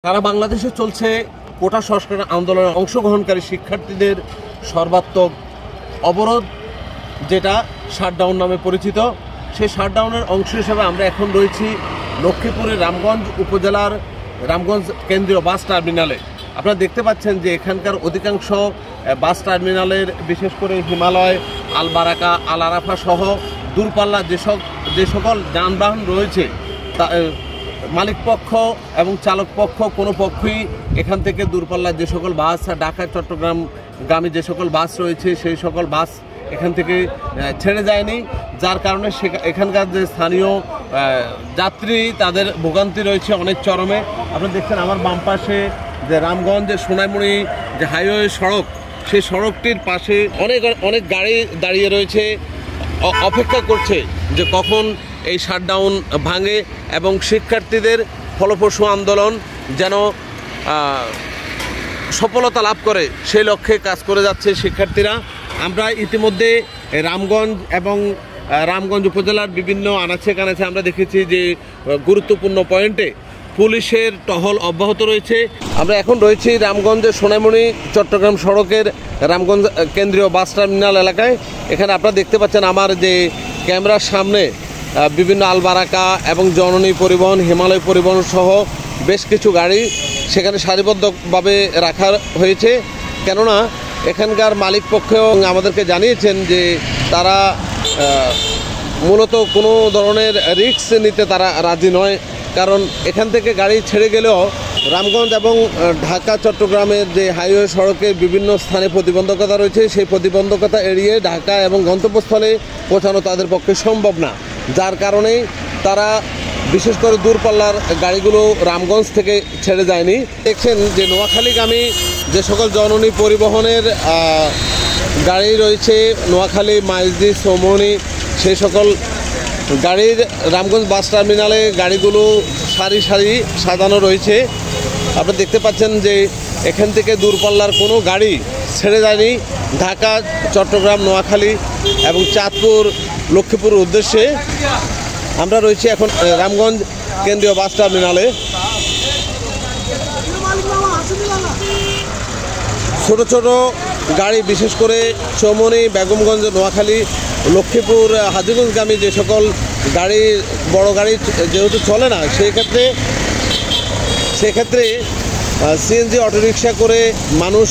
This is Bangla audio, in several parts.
সারা বাংলাদেশে চলছে কোটা সংস্কার আন্দোলনে অংশগ্রহণকারী শিক্ষার্থীদের সর্বাত্মক অবরোধ, যেটা শাটডাউন নামে পরিচিত। সেই শাটডাউনের অংশ হিসেবে আমরা এখন রয়েছি লক্ষ্মীপুরের রামগঞ্জ উপজেলার রামগঞ্জ কেন্দ্রীয় বাস টার্মিনালে। আপনারা দেখতে পাচ্ছেন যে এখানকার অধিকাংশ বাস টার্মিনালের, বিশেষ করে হিমালয়, আলবারাকা, আল আরাফা সহ দূরপাল্লা যে সকল যানবাহন রয়েছে, মালিক পক্ষ এবং চালক পক্ষ কোনো পক্ষই এখান থেকে দূরপাল্লার যে সকল বাস, ঢাকা চট্টগ্রামগামী যে সকল বাস রয়েছে সেই সকল বাস এখান থেকে ছেড়ে যায়নি, যার কারণে এখানকার যে স্থানীয় যাত্রী তাদের ভোগান্তি রয়েছে অনেক চরমে। আপনারা দেখছেন আমার বাম পাশে যে রামগঞ্জের সোনাইমুড়ি যে হাইওয়ে সড়ক, সেই সড়কটির পাশে অনেক গাড়ি দাঁড়িয়ে রয়েছে, অপেক্ষা করছে যে কখন এই শাটডাউন ভাঙে এবং শিক্ষার্থীদের ফলপ্রসূ আন্দোলন যেন সফলতা লাভ করে সেই লক্ষ্যে কাজ করে যাচ্ছে শিক্ষার্থীরা। আমরা ইতিমধ্যে রামগঞ্জ এবং রামগঞ্জ উপজেলার বিভিন্ন আনাচে কানাচে আমরা দেখেছি যে গুরুত্বপূর্ণ পয়েন্টে পুলিশের টহল অব্যাহত রয়েছে। আমরা এখন রয়েছি রামগঞ্জের সোনাইমুড়ি চট্টগ্রাম সড়কের রামগঞ্জ কেন্দ্রীয় বাস টার্মিনাল এলাকায়। এখানে আপনারা দেখতে পাচ্ছেন আমার যে ক্যামেরার সামনে বিভিন্ন আলবারাকা এবং জননী পরিবহন, হিমালয় পরিবহন সহ বেশ কিছু গাড়ি সেখানে সারিবদ্ধভাবে রাখা হয়েছে, কেননা এখানকার মালিক পক্ষেও আমাদেরকে জানিয়েছেন যে তারা মূলত কোনো ধরনের রিস্ক নিতে তারা রাজি নয়, কারণ এখান থেকে গাড়ি ছেড়ে গেলেও রামগঞ্জ এবং ঢাকা চট্টগ্রামের যে হাইওয়ে সড়কের বিভিন্ন স্থানে প্রতিবন্ধকতা রয়েছে, সেই প্রতিবন্ধকতা এড়িয়ে ঢাকা এবং গন্তব্যস্থলে পৌঁছানো তাদের পক্ষে সম্ভব না, যার কারণেই তারা বিশেষ করে দূরপাল্লার গাড়িগুলো রামগঞ্জ থেকে ছেড়ে যায়নি। দেখছেন যে নোয়াখালীগামী যে সকল জননী পরিবহনের গাড়ি রয়েছে, নোয়াখালী, মাইজদি, সোমনি, সেই সকল গাড়ির রামগঞ্জ বাস টার্মিনালে গাড়িগুলো সারি সারি সাজানো রয়েছে। আপনারা দেখতে পাচ্ছেন যে এখান থেকে দূরপাল্লার কোনো গাড়ি ছেড়ে যায়নি ঢাকা, চট্টগ্রাম, নোয়াখালী এবং চাঁদপুর, লক্ষ্মীপুর উদ্দেশ্যে। আমরা রয়েছি এখন রামগঞ্জ কেন্দ্রীয় বাস টার্মিনালে। ছোট ছোট গাড়ি, বিশেষ করে চৌমনি, বেগমগঞ্জ, নোয়াখালী, লক্ষ্মীপুর, হাজীগঞ্জগামী যে সকল গাড়ি, বড় গাড়ি যেহেতু চলে না, সেক্ষেত্রে সিএনজি অটোরিকশা করে মানুষ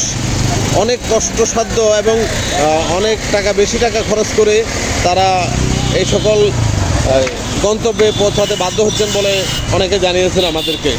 অনেক কষ্টসাধ্য এবং অনেক বেশি টাকা খরচ করে তারা এই সকল গন্তব্যে পৌঁছাতে বাধ্য হচ্ছেন বলে অনেকে জানিয়েছেন আমাদেরকে।